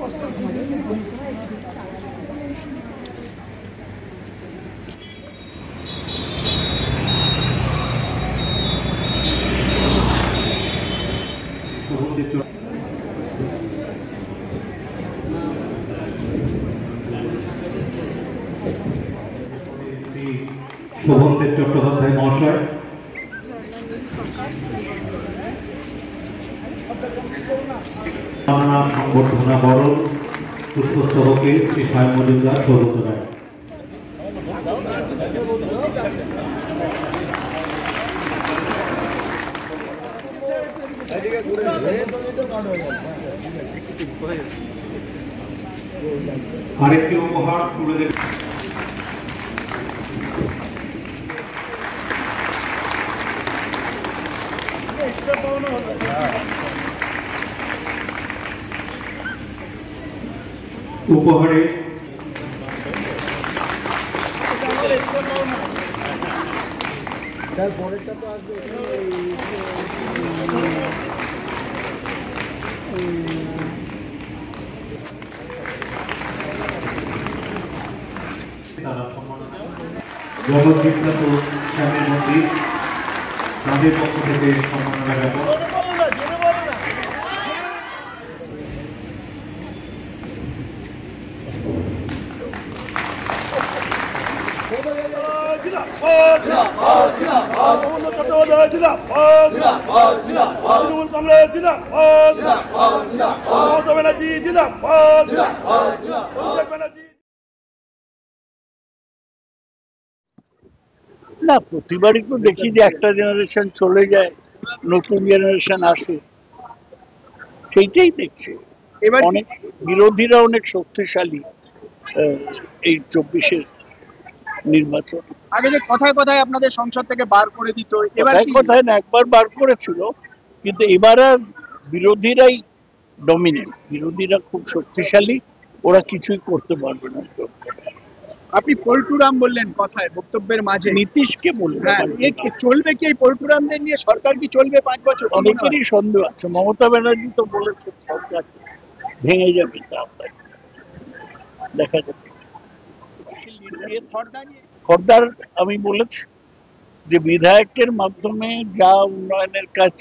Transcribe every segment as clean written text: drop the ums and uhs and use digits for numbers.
শোভনদেব চট্টোপাধ্যায় মহাশয়, সংবর্ধনা বরণ পুষ্পস্তবকে শ্রী সায়ন মজুমদার সৌগত রায়। আরেকটি উপহার তুলে দেবে উপহারে জগৎবিখ্যাত স্বামী মন্দির তাদের পক্ষ থেকে সম্মাননা জ্ঞাপন। না, প্রতিবারই তো দেখি যে একটা জেনারেশন চলে যায়, নতুন জেনারেশন আসে, সেইটাই দেখছি। এবার অনেক বিরোধীরা অনেক শক্তিশালী এই 24-এর নির্বাচন। আগে যে কথায় কথায় আপনাদের সংসদ থেকে বার করে দিত, এবার কথায় না, একবার বার করেছিল, কিন্তু এবার আর বিরোধীরাই ডমিনেন্ট, বিরোধীরা খুব শক্তিশালী, ওরা কিছুই করতে পারবে না। আপনি পল্টুরাম বললেন কথায় বক্তব্যের মাঝে, নীতিশকে বললেন চলবে কি এই পল্টুরামদের নিয়ে সরকার কি চলবে 5 বছর? অনেকেরই সন্দেহ আছে। মমতা ব্যানার্জি তো বলেছে সরকার ভেঙে যাবে, দেখা যাবে। খর্দার আমি বলেছি যে বিধায়কের মাধ্যমে যা উন্নয়নের কাজ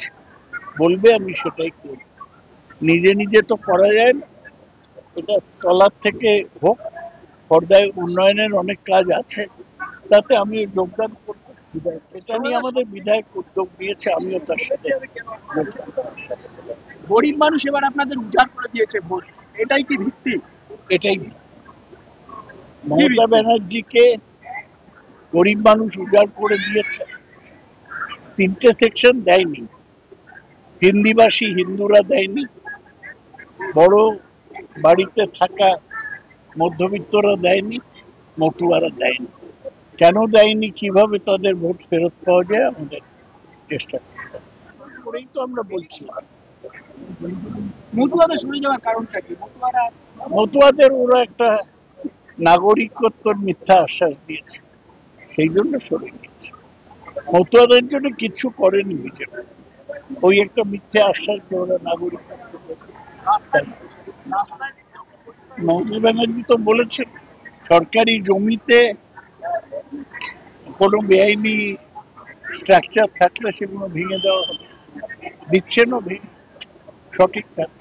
বলবে আমি সেটাই করব, নিজে নিজে তো করা যায় না, এটা তলার থেকে হোক। খর্দায় উন্নয়নের অনেক কাজ আছে, তাতে আমি যোগদান করবো। এটা নিয়ে আমাদের বিধায়ক উদ্যোগ নিয়েছে, আমিও তার সাথে। গরিব মানুষ এবার আপনাদের উজাড় করে দিয়েছে ভোট, এটাই কি ভিত্তি? এটাই মমতা ব্যানার্জিকে গরিব মানুষ উজাড় করে দিয়েছে। 3টে সেকশন দেয়নি, হিন্দিভাষী হিন্দুরা দেয়নি, বড় বাড়িতে থাকা মধ্যবিত্তরা দেয়নি, মতুয়ারা দেয়নি। কেন দেয়নি, কিভাবে তাদের ভোট ফেরত পাওয়া যায়, আমাদের চেষ্টা করেই তো আমরা বলছি। মতুয়াদের সরে যাওয়ার কারণটা কি? মতুয়াদের ওরা একটা নাগরিকত্বর মিথ্যা আশ্বাস দিয়েছে, সেই জন্য সরে গিয়েছে। মতুয়াদের জন্য কিছু করেনি বিজেপি, ওই একটা মিথ্যা আশ্বাস দিয়ে ওরা নাগরিকত্ব। মমতা ব্যানার্জি তো বলেছে সরকারি জমিতে কোনো বেআইনি স্ট্রাকচার থাকলে সেগুলো ভেঙে দেওয়া হবে, দিচ্ছে না, ভেঙে সঠিক কাজ।